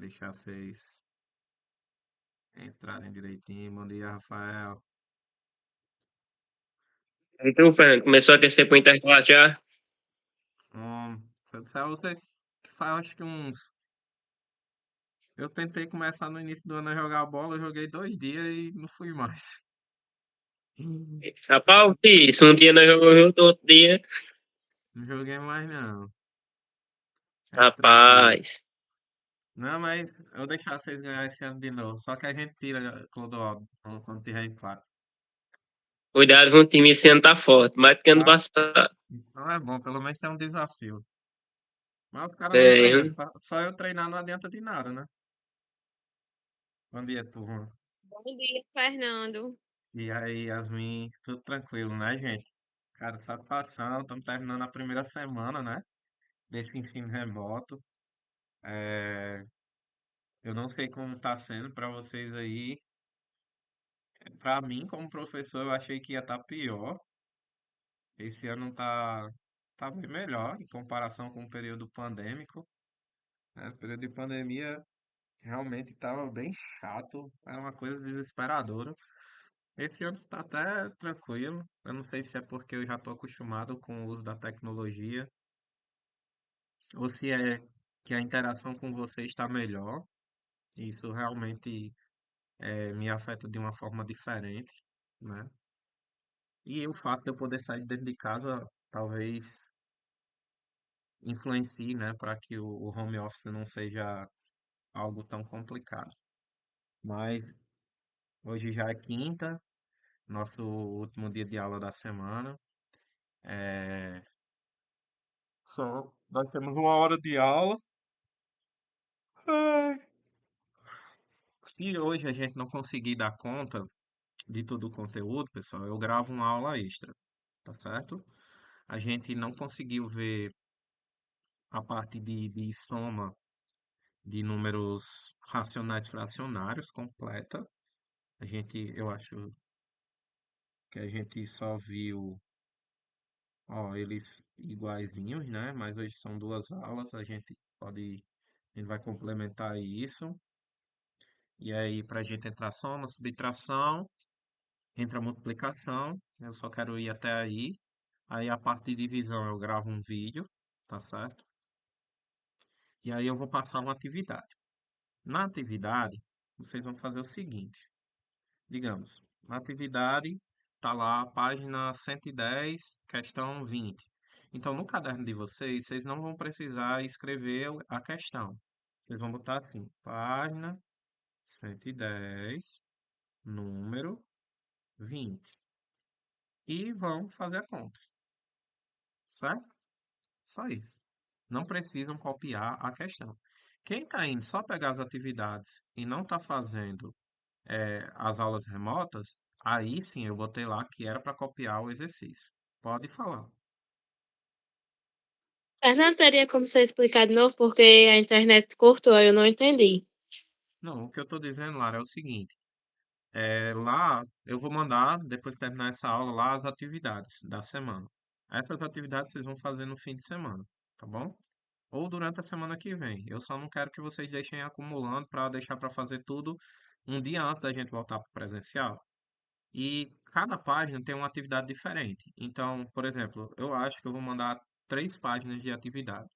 Deixar vocês entrarem direitinho. Bom dia, Rafael. Então, Fernando, começou a aquecer pro interclasse já? Se eu disser a você que faz acho que uns. Eu tentei começar no início do ano a jogar bola, eu joguei 2 dias e não fui mais. Rapaz, isso, um dia nós jogamos junto, outro dia. Não joguei mais não. É tranquilo. Rapaz, Não, mas eu deixar vocês ganhar esse ano de novo. Só que a gente tira Clodoaldo quando tiver em quadro. cuidado com o time, esse ano tá forte, mais do que ano Tá? passado. Então é bom, pelo menos é um desafio. Mas os caras não É, treinam, só eu treinar não adianta de nada, né? Bom dia, turma. Bom dia, Fernando. E aí, Yasmin, tudo tranquilo, né, gente? Cara, satisfação. Estamos terminando a primeira semana, né? Desse ensino remoto. É, eu não sei como está sendo para vocês aí. Para mim, como professor, eu achei que ia estar pior. Esse ano tá bem melhor em comparação com o período pandêmico, né? O período de pandemia realmente estava bem chato, era uma coisa desesperadora. Esse ano está até tranquilo. Eu não sei se é porque eu já estou acostumado com o uso da tecnologia, ou se é que a interação com você está melhor. Isso realmente me afeta de uma forma diferente, né? E o fato de eu poder sair de dentro de casa talvez influencie, né, para que o home office não seja algo tão complicado. Mas hoje já é quinta, nosso último dia de aula da semana. É, nós temos uma hora de aula. Ai. Se hoje a gente não conseguir dar conta de todo o conteúdo, pessoal, eu gravo uma aula extra, tá certo? A gente não conseguiu ver a parte de soma de números racionais fracionários completa. Eu acho que a gente só viu, ó, eles iguaizinhos, né? Mas hoje são duas aulas, a gente vai complementar isso. E aí, para a gente entrar soma, subtração, entra multiplicação. Eu só quero ir até aí. Aí a parte de divisão eu gravo um vídeo, tá certo? E aí eu vou passar uma atividade. Na atividade, vocês vão fazer o seguinte. Digamos, na atividade está lá a página 110, questão 20. Então, no caderno de vocês, vocês não vão precisar escrever a questão. Vocês vão botar assim, página 110, número 20. E vão fazer a conta, certo? Só isso. Não precisam copiar a questão. Quem está indo só pegar as atividades e não está fazendo as aulas remotas, aí sim eu botei lá que era para copiar o exercício. Pode falar. Fernando, teria como você explicar de novo porque a internet cortou, eu não entendi. Não, o que eu estou dizendo, Lara, é o seguinte. Lá eu vou mandar, depois de terminar essa aula, lá as atividades da semana. Essas atividades vocês vão fazer no fim de semana, tá bom? Ou durante a semana que vem. Eu só não quero que vocês deixem acumulando para deixar para fazer tudo um dia antes da gente voltar para o presencial. E cada página tem uma atividade diferente. Então, por exemplo, eu acho que eu vou mandar 3 páginas de atividade.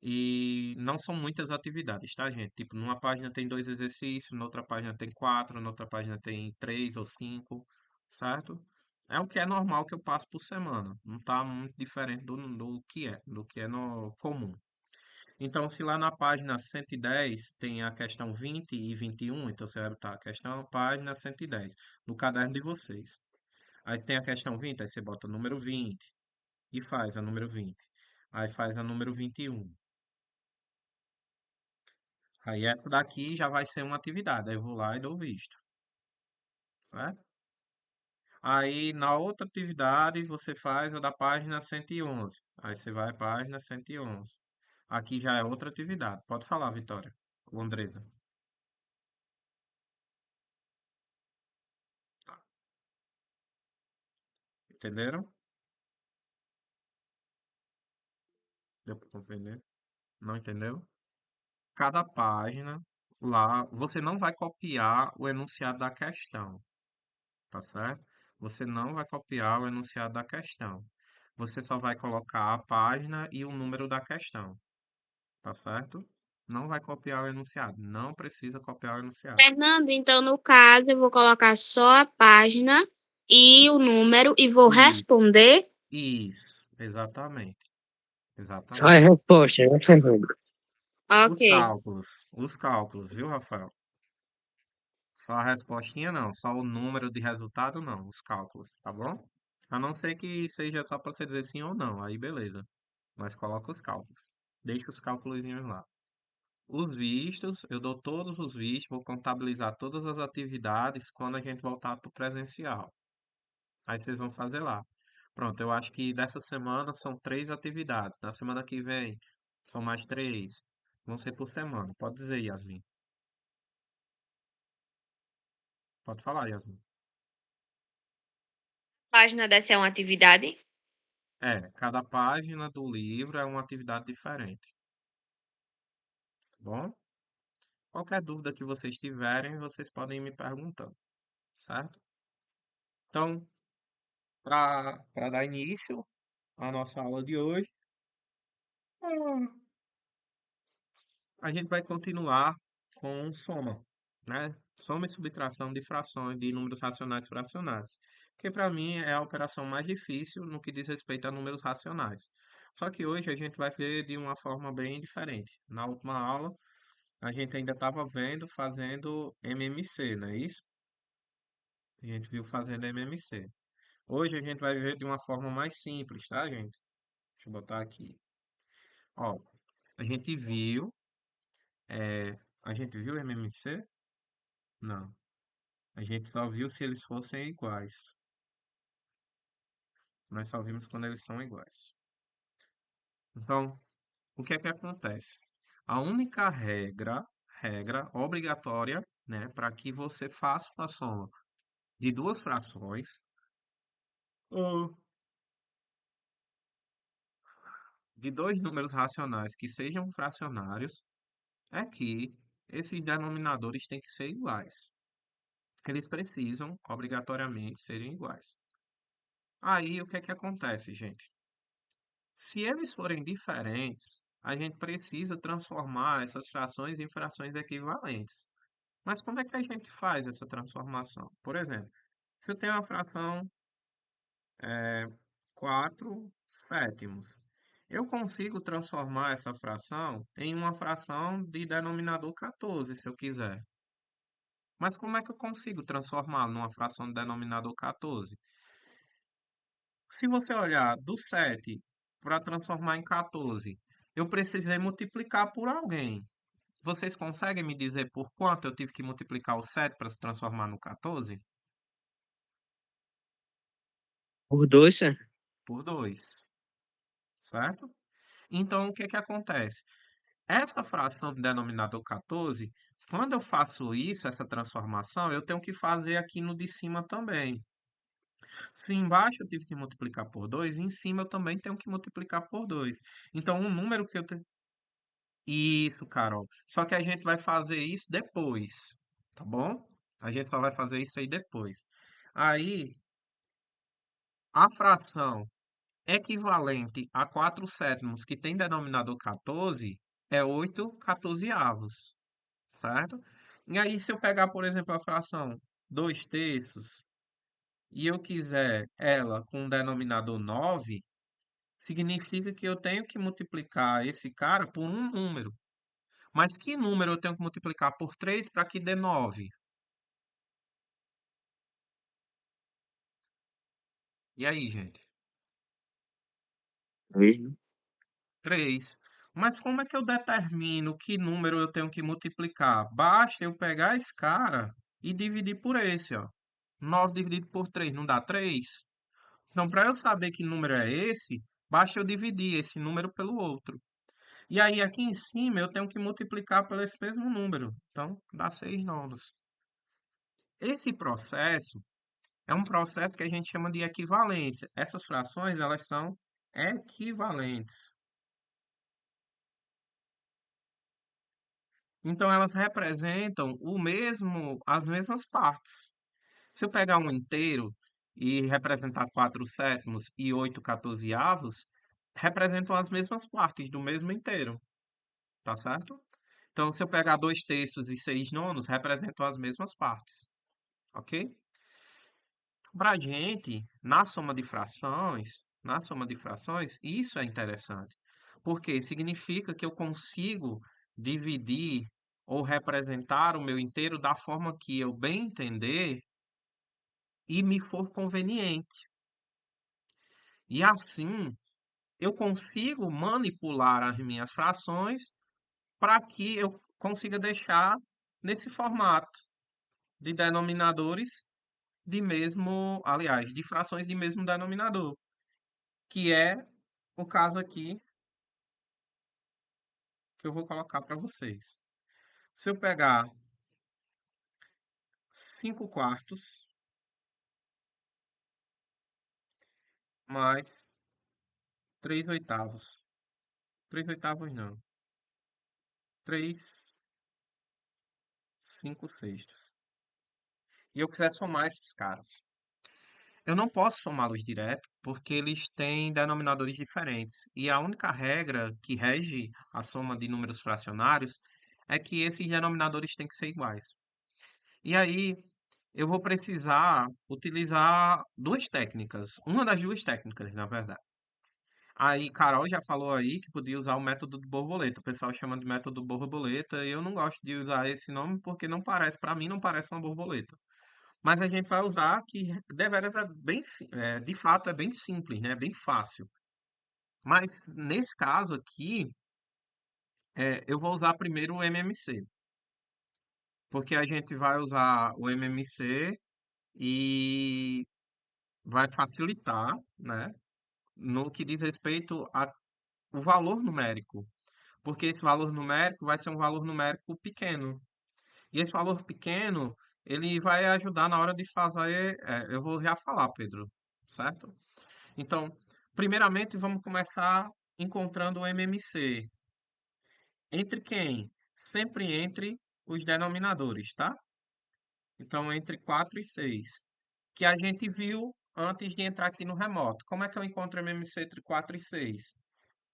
E não são muitas atividades, tá, gente? Tipo, numa página tem 2 exercícios, na outra página tem 4, na outra página tem 3 ou 5, certo? É o que é normal que eu passo por semana. Não tá muito diferente do que é no comum. Então, se lá na página 110 tem a questão 20 e 21, então você vai botar a questão, página 110, no caderno de vocês. Aí se tem a questão 20, aí você bota o número 20 e faz a número 20. Aí faz a número 21. Aí essa daqui já vai ser uma atividade. Aí eu vou lá e dou visto, certo? Aí na outra atividade você faz a da página 111. Aí você vai à página 111. Aqui já é outra atividade. Pode falar, Vitória. Andresa. Tá. Entenderam? Deu para compreender? Não entendeu? cada página lá, você não vai copiar o enunciado da questão, tá certo? Você não vai copiar o enunciado da questão. Você só vai colocar a página e o número da questão, tá certo? Não vai copiar o enunciado. Não precisa copiar o enunciado. Fernando, então no caso eu vou colocar só a página e o número e vou Isso, responder. isso, exatamente, Só a exatamente. resposta, né, Fernando? Ok. Os cálculos, viu, Rafael? Só a respostinha não, só o número de resultado não, os cálculos, tá bom? A não ser que seja só para você dizer sim ou não, aí beleza. Mas coloca os cálculos. Deixa os cálculozinhos lá. Os vistos, eu dou todos os vistos, vou contabilizar todas as atividades quando a gente voltar para o presencial. Aí vocês vão fazer lá. Pronto, eu acho que dessa semana são 3 atividades. Na semana que vem são mais 3. Vão ser por semana. Pode dizer, Yasmin. Pode falar, Yasmin. Página dessa é uma atividade. É, cada página do livro é uma atividade diferente, tá bom? Qualquer dúvida que vocês tiverem, vocês podem ir me perguntando, certo? Então, para dar início à nossa aula de hoje, ah, a gente vai continuar com soma, né? Soma e subtração de frações, de números racionais fracionados, que para mim é a operação mais difícil no que diz respeito a números racionais. Só que hoje a gente vai ver de uma forma bem diferente. Na última aula, a gente ainda estava vendo fazendo MMC, não é isso? A gente viu fazendo MMC. Hoje a gente vai ver de uma forma mais simples, tá, gente? Deixa eu botar aqui. Ó, a gente viu, a gente viu MMC? Não. A gente só viu se eles fossem iguais. Nós só vimos quando eles são iguais. Então, o que é que acontece? A única regra obrigatória, né, para que você faça uma soma de duas frações, ou de dois números racionais que sejam fracionários, é que esses denominadores têm que ser iguais. Eles precisam, obrigatoriamente, serem iguais. Aí, o que é que acontece, gente? Se eles forem diferentes, a gente precisa transformar essas frações em frações equivalentes. Mas como é que a gente faz essa transformação? Por exemplo, se eu tenho uma fração 4 sétimos, eu consigo transformar essa fração em uma fração de denominador 14, se eu quiser. Mas como é que eu consigo transformá-lo numa fração de denominador 14? Se você olhar do 7 para transformar em 14, eu precisei multiplicar por alguém. Vocês conseguem me dizer por quanto eu tive que multiplicar o 7 para se transformar no 14? Por dois, senhor. Por 2, certo? Então, o que que acontece? Essa fração de denominador 14, quando eu faço isso, essa transformação, eu tenho que fazer aqui no de cima também. Se embaixo eu tive que multiplicar por 2, em cima eu também tenho que multiplicar por 2. Então, um número que eu tenho. Isso, Carol. Só que a gente vai fazer isso depois, tá bom? A gente só vai fazer isso aí depois. Aí, a fração equivalente a 4 sétimos, que tem denominador 14, é 8 14avos, certo? E aí, se eu pegar, por exemplo, a fração 2 terços e eu quiser ela com denominador 9, significa que eu tenho que multiplicar esse cara por um número. Mas que número eu tenho que multiplicar por 3 para que dê 9? E aí, gente? Mesmo. 3. Mas como é que eu determino que número eu tenho que multiplicar? Basta eu pegar esse cara e dividir por esse, ó. 9 dividido por 3 não dá 3? Então, para eu saber que número é esse, basta eu dividir esse número pelo outro. E aí, aqui em cima, eu tenho que multiplicar pelo esse mesmo número. Então, dá 6 nonos. Esse processo é um processo que a gente chama de equivalência. Essas frações, elas são equivalentes. Então elas representam as mesmas partes. Se eu pegar um inteiro e representar 4 sétimos e 8 quatorzeavos, representam as mesmas partes do mesmo inteiro, tá certo? Então, se eu pegar 2 terços e 6 nonos, representam as mesmas partes, ok? Para a gente, na soma de frações, isso é interessante, porque significa que eu consigo dividir ou representar o meu inteiro da forma que eu bem entender e me for conveniente. E assim, eu consigo manipular as minhas frações para que eu consiga deixar nesse formato de denominadores aliás, de frações de mesmo denominador, que é o caso aqui que eu vou colocar para vocês. Se eu pegar 5 quartos mais 3 oitavos, 3 oitavos não, 3 5 sextos, e eu quiser somar esses caras, eu não posso somá-los direto, porque eles têm denominadores diferentes. E a única regra que rege a soma de números fracionários é que esses denominadores têm que ser iguais. E aí, eu vou precisar utilizar duas técnicas. Uma das duas técnicas, na verdade. Aí, Carol já falou aí que podia usar o método do borboleta. O pessoal chama de método borboleta e eu não gosto de usar esse nome porque não parece, para mim, não parece uma borboleta. Mas a gente vai usar que deveras é de fato é bem simples, né? Bem fácil. Mas nesse caso aqui, eu vou usar primeiro o MMC, porque a gente vai usar o MMC e vai facilitar, né? No que diz respeito ao valor numérico, porque esse valor numérico vai ser um valor numérico pequeno. E esse valor pequeno, ele vai ajudar na hora de fazer. Eu vou já falar, Pedro, certo? Então, primeiramente, vamos começar encontrando o MMC. Entre quem? Sempre entre os denominadores, tá? Então, entre 4 e 6, que a gente viu antes de entrar aqui no remoto. Como é que eu encontro o MMC entre 4 e 6?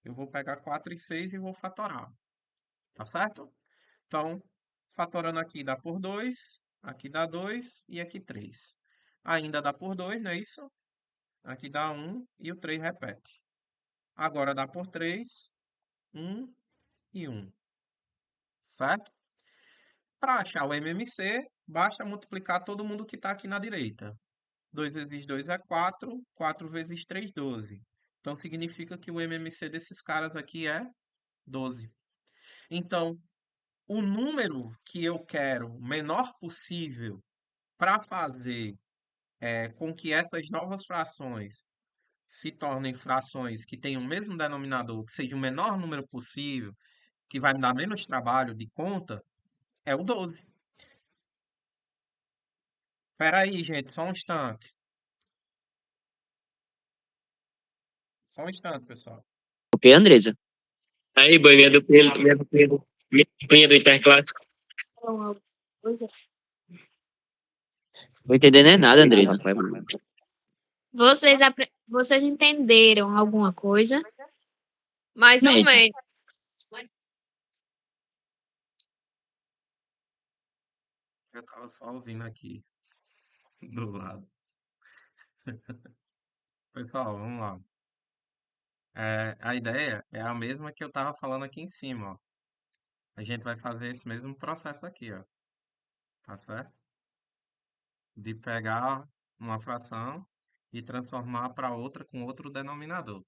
Eu vou pegar 4 e 6 e vou fatorar, tá certo? Então, fatorando aqui dá por 2, aqui dá 2 e aqui 3. Ainda dá por 2, não é isso? Aqui dá 1 e o 3 repete. Agora dá por 3, 1 e 1, certo? Para achar o MMC, basta multiplicar todo mundo que está aqui na direita. 2 vezes 2 é 4, 4 vezes 3, 12. Então, significa que o MMC desses caras aqui é 12. Então, o número que eu quero menor possível para fazer com que essas novas frações se tornem frações que tenham o mesmo denominador, que seja o menor número possível, que vai me dar menos trabalho de conta, é o 12. Espera aí, gente, só um instante. Só um instante, pessoal. Ok, Andresa? Aí, boy, minha duplinha do Interclássico. Não vou entender nem nada, Andresa. Vai, mano. Vocês entenderam alguma coisa? Mais ou Mente. menos. Eu tava só ouvindo aqui do lado. Pessoal, vamos lá. A ideia é a mesma que eu tava falando aqui em cima, ó. A gente vai fazer esse mesmo processo aqui, ó. Tá certo? De pegar uma fração e transformar para outra com outro denominador.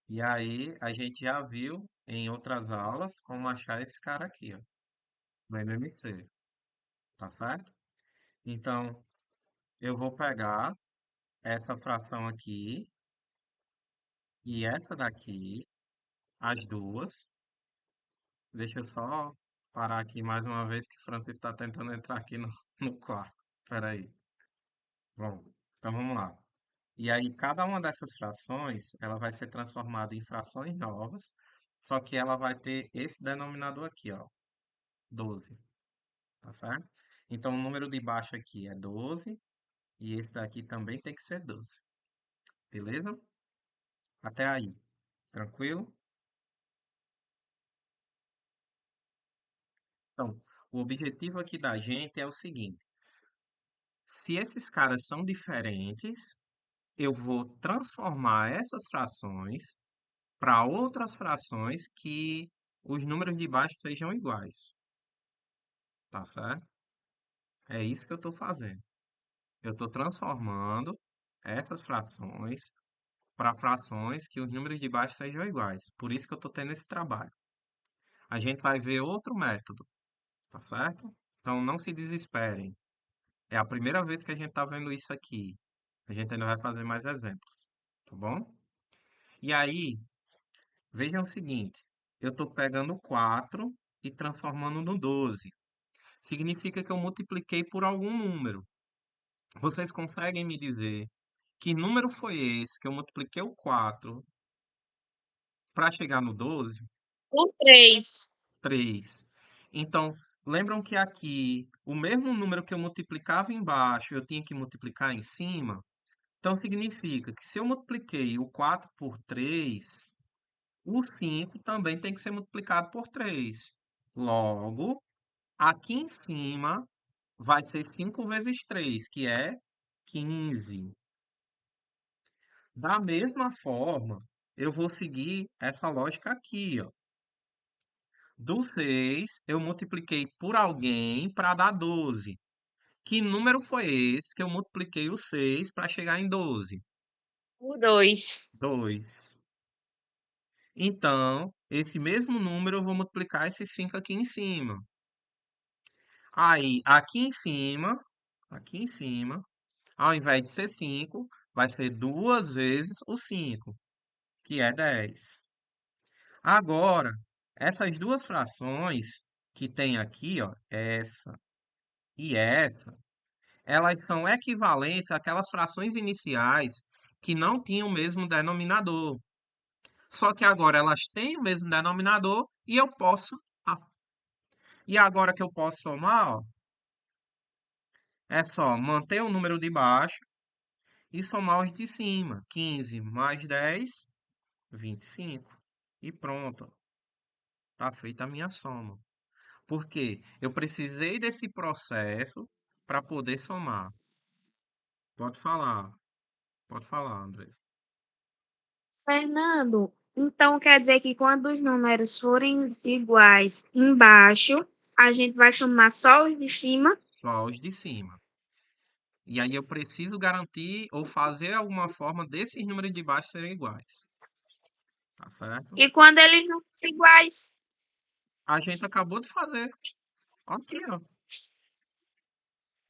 E aí a gente já viu em outras aulas como achar esse cara aqui, ó, no MMC, tá certo? Então, eu vou pegar essa fração aqui e essa daqui, as duas. Deixa eu só parar aqui mais uma vez que o Francisco está tentando entrar aqui no quarto. Espera aí. Bom, então vamos lá. E aí, cada uma dessas frações, ela vai ser transformada em frações novas, só que ela vai ter esse denominador aqui, ó. 12, tá certo? Então, o número de baixo aqui é 12 e esse daqui também tem que ser 12, beleza? Até aí, tranquilo? Então, o objetivo aqui da gente é o seguinte: se esses caras são diferentes, eu vou transformar essas frações para outras frações que os números de baixo sejam iguais, tá certo? É isso que eu estou fazendo. Eu estou transformando essas frações para frações que os números de baixo sejam iguais. Por isso que eu estou tendo esse trabalho. A gente vai ver outro método, tá certo? Então não se desesperem. É a primeira vez que a gente está vendo isso aqui. A gente ainda vai fazer mais exemplos, tá bom? E aí, vejam o seguinte: eu estou pegando 4 e transformando no 12. Significa que eu multipliquei por algum número. Vocês conseguem me dizer que número foi esse que eu multipliquei o 4 para chegar no 12? Por 3. 3. Então, lembram que aqui o mesmo número que eu multiplicava embaixo, eu tinha que multiplicar em cima? Então, significa que se eu multipliquei o 4 por 3, o 5 também tem que ser multiplicado por 3. Logo, aqui em cima vai ser 5 vezes 3, que é 15. Da mesma forma, eu vou seguir essa lógica aqui, ó. Do 6, eu multipliquei por alguém para dar 12. Que número foi esse que eu multipliquei o 6 para chegar em 12? Por 2. 2. Então, esse mesmo número eu vou multiplicar esse 5 aqui em cima. Aí, aqui em cima, ao invés de ser 5, vai ser duas vezes o 5, que é 10. Agora, essas duas frações que tem aqui, ó, essa e essa, elas são equivalentes àquelas frações iniciais que não tinham o mesmo denominador. Só que agora elas têm o mesmo denominador e eu posso. Ah, e agora que eu posso somar, ó, é só manter o número de baixo e somar os de cima. 15 mais 10, 25. E pronto, tá feita a minha soma. Por quê? Eu precisei desse processo para poder somar. Pode falar, pode falar, André. Fernando, então quer dizer que quando os números forem iguais embaixo, a gente vai somar só os de cima? Só os de cima. E aí eu preciso garantir ou fazer alguma forma desses números de baixo serem iguais. Tá certo? E quando eles não são iguais? A gente acabou de fazer. Aqui, ó.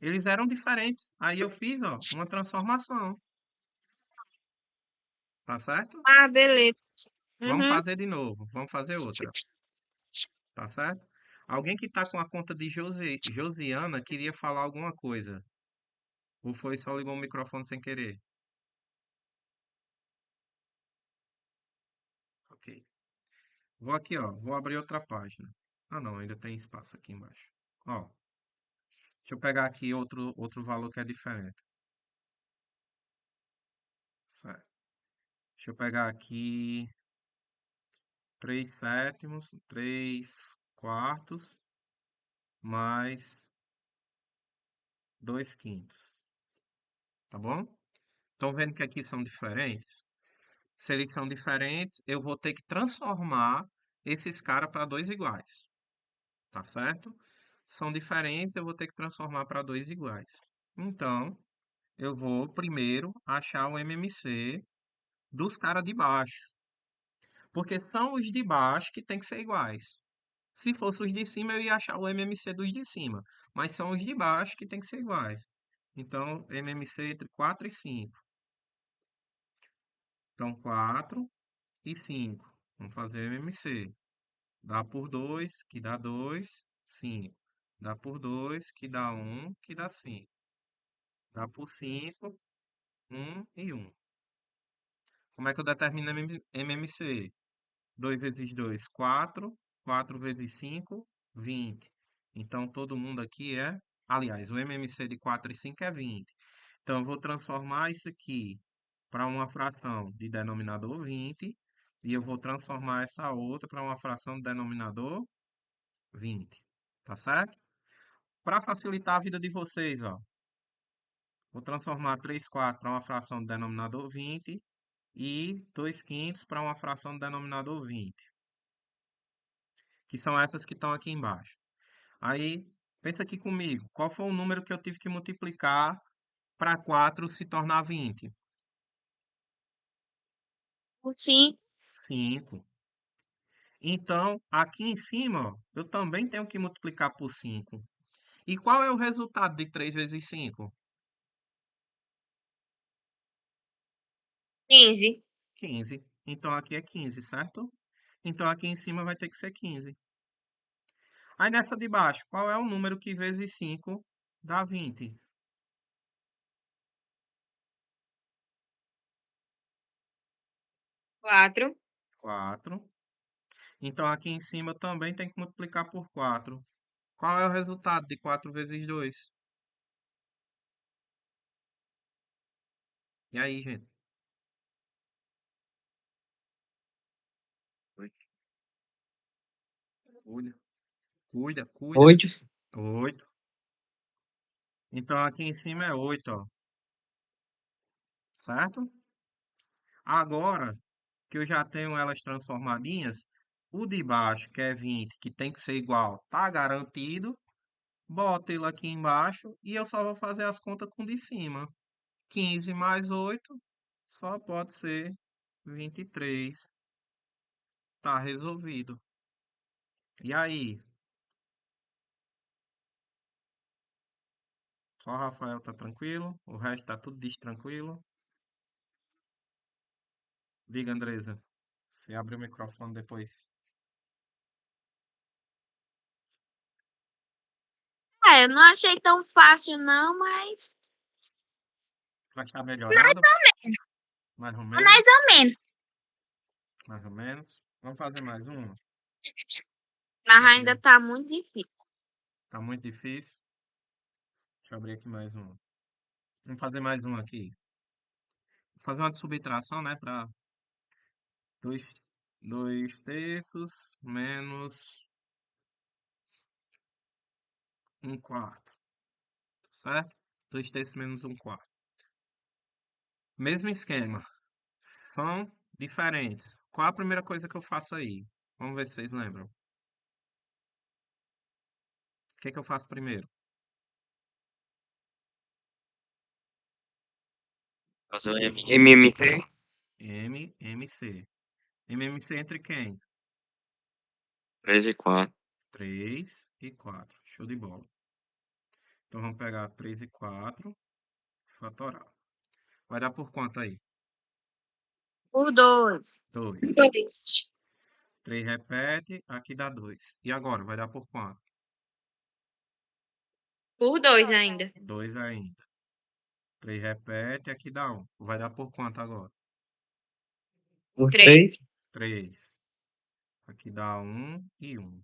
Eles eram diferentes. Aí eu fiz, ó, uma transformação. Tá certo? Ah, beleza. Vamos Uhum. fazer de novo. Vamos fazer outra. Tá certo? Alguém que tá com a conta de Josiana queria falar alguma coisa. Ou foi só ligou o microfone sem querer? Ok. Vou aqui, ó. Vou abrir outra página. Ah, não. Ainda tem espaço aqui embaixo. Ó. Deixa eu pegar aqui outro valor que é diferente. Certo. Deixa eu pegar aqui 3 sétimos, 3 quartos, mais 2 quintos. Tá bom? Estão vendo que aqui são diferentes? Se eles são diferentes, eu vou ter que transformar esses caras para dois iguais. Tá certo? São diferentes, eu vou ter que transformar para dois iguais. Então, eu vou primeiro achar o MMC dos caras de baixo. Porque são os de baixo que tem que ser iguais. Se fosse os de cima, eu ia achar o MMC dos de cima. Mas são os de baixo que tem que ser iguais. Então, MMC entre 4 e 5. Então, 4 e 5. Vamos fazer MMC. Dá por 2, que dá 2, 5. Dá por 2, que dá 1, que dá 5. Dá por 5, 1 e 1. Como é que eu determino MMC? 2 vezes 2, 4. 4 vezes 5, 20. Então, todo mundo aqui é. Aliás, o MMC de 4 e 5 é 20. Então, eu vou transformar isso aqui para uma fração de denominador 20 e eu vou transformar essa outra para uma fração de denominador 20. Tá certo? Para facilitar a vida de vocês, ó, vou transformar 3 quartos para uma fração de denominador 20 e 2 quintos para uma fração de denominador 20, que são essas que estão aqui embaixo. Aí, pensa aqui comigo, qual foi o número que eu tive que multiplicar para 4 se tornar 20? O 5, 5. Então, aqui em cima, ó, eu também tenho que multiplicar por 5. E qual é o resultado de 3 vezes 5? 15. 15. Então, aqui é 15, certo? Então, aqui em cima vai ter que ser 15. Aí, nessa de baixo, qual é o número que vezes 5 dá 20? 4. 4. Então, aqui em cima eu também tenho que multiplicar por 4. Qual é o resultado de 4 vezes 2? E aí, gente? Cuida, cuida, cuida. 8. 8. Então, aqui em cima é 8, ó. Certo? Agora que eu já tenho elas transformadinhas, o de baixo, que é 20, que tem que ser igual, tá garantido. Bota ele aqui embaixo e eu só vou fazer as contas com o de cima. 15 mais 8 só pode ser 23. Tá resolvido. E aí? Só o Rafael tá tranquilo? O resto tá tudo tranquilo? Diga, Andresa. Você abre o microfone depois. Eu não achei tão fácil, não, mas Vai estar melhorado? Mais ou menos? mais ou menos. Mais ou menos. Vamos fazer mais uma? Mas Já que ainda tá muito difícil. tá muito difícil. Deixa eu abrir aqui mais uma. Vamos fazer mais uma aqui. Vou fazer uma de subtração, né? Para 2 terços menos 1/4. Certo? 2 terços menos 1/4. Mesmo esquema. São diferentes. Qual a primeira coisa que eu faço aí? Vamos ver se vocês lembram. O que é que eu faço primeiro? Fazer o MMC. MMC. MMC entre quem? 3 e 4. 3 e 4. Show de bola. Então vamos pegar 3 e 4, fatorar. Vai dar por quanto aí? Por 2. 2. 2. 3 repete, aqui dá 2. E agora, vai dar por quanto? Por 2 ainda. 2 ainda. 3 repete, aqui dá 1. Vai dar por quanto agora? Por 3. 3. 3. Aqui dá 1 e 1.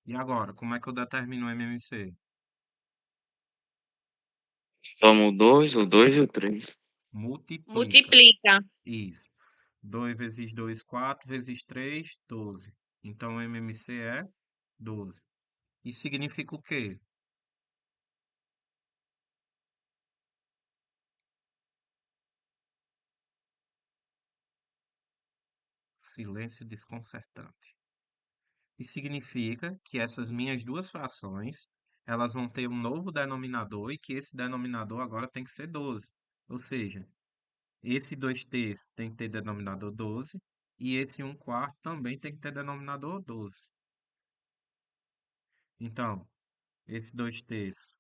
E agora, como é que eu determino o MMC? Soma o 2 e o 3. Multiplica. Multiplica. Isso. 2 vezes 2, 4 vezes 3, 12. Então, o MMC é 12. Isso significa o quê? Silêncio desconcertante. Isso significa que essas minhas duas frações, elas vão ter um novo denominador e que esse denominador agora tem que ser 12. Ou seja, esse 2 terços tem que ter denominador 12 e esse 1/4 também tem que ter denominador 12. Então, esse 2 terços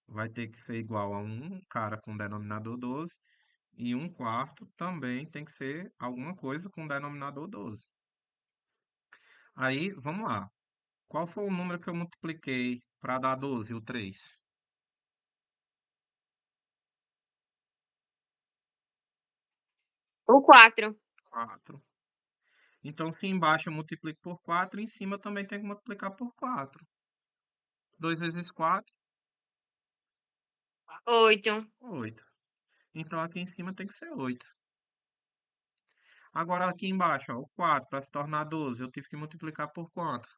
vai ter que ser igual a um cara com denominador 12 e 1/4 também tem que ser alguma coisa com denominador 12. Aí, vamos lá. Qual foi o número que eu multipliquei para dar 12, o 3? O 4. 4. Então, se embaixo eu multiplico por 4, em cima eu também tenho que multiplicar por 4. 2 vezes 4, 8. 8. Então aqui em cima tem que ser 8. Agora aqui embaixo, ó, o 4 para se tornar 12, eu tive que multiplicar por quanto?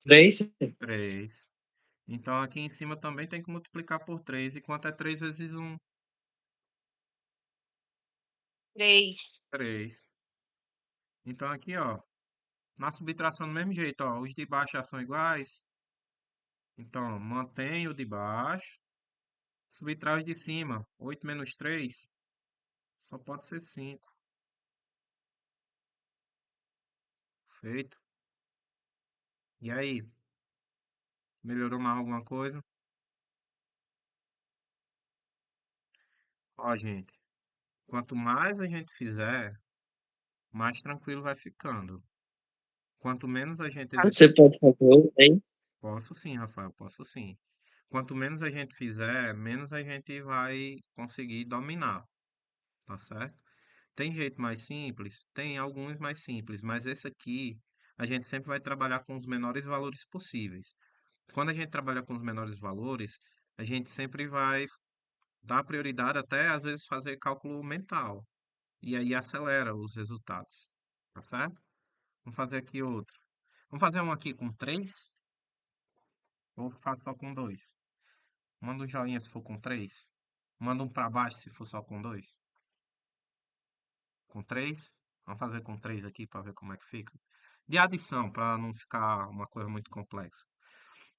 3. 3. Então aqui em cima também tem que multiplicar por 3. E quanto é 3 vezes 1? 3. 3. Então aqui, ó, na subtração do mesmo jeito, ó, os de baixo já são iguais. Então, mantém o de baixo. Subtrai os de cima. 8 menos 3 só pode ser 5. Feito. E aí, melhorou mais alguma coisa? Ó, gente, quanto mais a gente fizer, mais tranquilo vai ficando. Quanto menos a gente Você exercitar. pode fazer outro, hein? Posso sim, Rafael, posso sim. Quanto menos a gente fizer, menos a gente vai conseguir dominar, tá certo? Tem jeito mais simples? Tem alguns mais simples, mas esse aqui a gente sempre vai trabalhar com os menores valores possíveis. Quando a gente trabalha com os menores valores, a gente sempre vai dar prioridade até às vezes fazer cálculo mental. E aí acelera os resultados, tá certo? Vamos fazer aqui outro. Vamos fazer um aqui com 3 ou faço só com 2? Manda um joinha se for com 3. Manda um para baixo se for só com 2. Com 3. Vamos fazer com 3 aqui para ver como é que fica. De adição, para não ficar uma coisa muito complexa.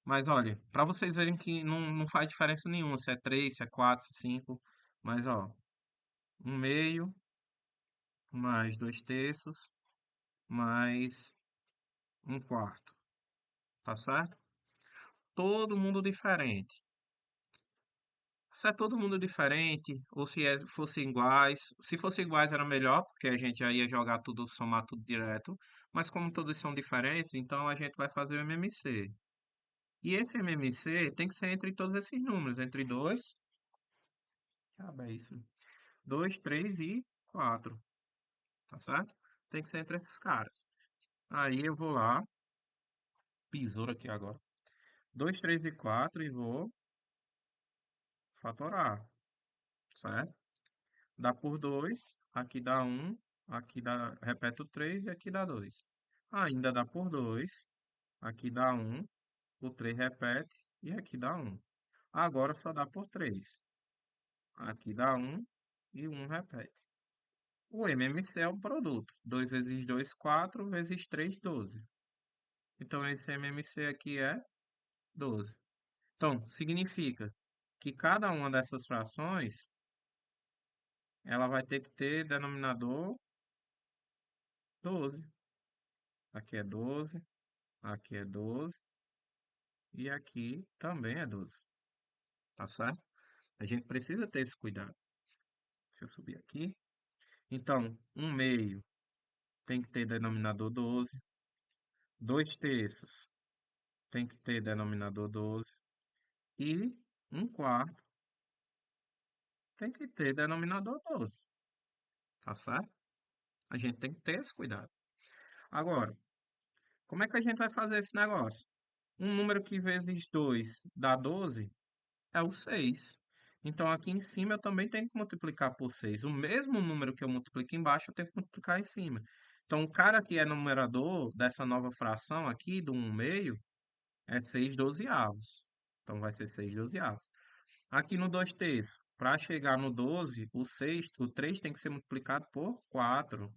Mas olha, para vocês verem que não faz diferença nenhuma se é 3, se é 4, se é 5. Mas ó, um meio mais 2 terços mais um quarto. Tá certo? Todo mundo diferente. Se é todo mundo diferente, ou se fossem iguais. Se fossem iguais era melhor, porque a gente já ia jogar tudo, somar tudo direto. Mas como todos são diferentes, então a gente vai fazer o MMC. E esse MMC tem que ser entre todos esses números, entre 2, é isso, 2, 3 e 4, tá certo? Tem que ser entre esses caras. Aí eu vou lá, besouro aqui agora, 2, 3 e 4 e vou fatorar, certo? Dá por 2, aqui dá um, aqui dá, repete o 3 e aqui dá 2. Ainda dá por 2, aqui dá um, o 3 repete e aqui dá um. Agora só dá por 3. Aqui dá um e um repete. O MMC é o produto. 2 vezes 2, 4 vezes 3, 12. Então esse MMC aqui é 12. Então, significa que cada uma dessas frações, ela vai ter que ter denominador 12. Aqui é 12, aqui é 12 e aqui também é 12. Tá certo? A gente precisa ter esse cuidado. Deixa eu subir aqui. Então, um meio tem que ter denominador 12. 2 terços tem que ter denominador 12. E um quarto tem que ter denominador 12. Tá certo? A gente tem que ter esse cuidado. Agora, como é que a gente vai fazer esse negócio? Um número que vezes 2 dá 12 é o 6. Então aqui em cima eu também tenho que multiplicar por 6. O mesmo número que eu multiplico embaixo, eu tenho que multiplicar em cima. Então o cara que é numerador dessa nova fração aqui, do 1 meio, é 6 dozeavos. Então vai ser 6 dozeavos. Aqui no 2 terços, para chegar no 12, o 3 tem que ser multiplicado por 4.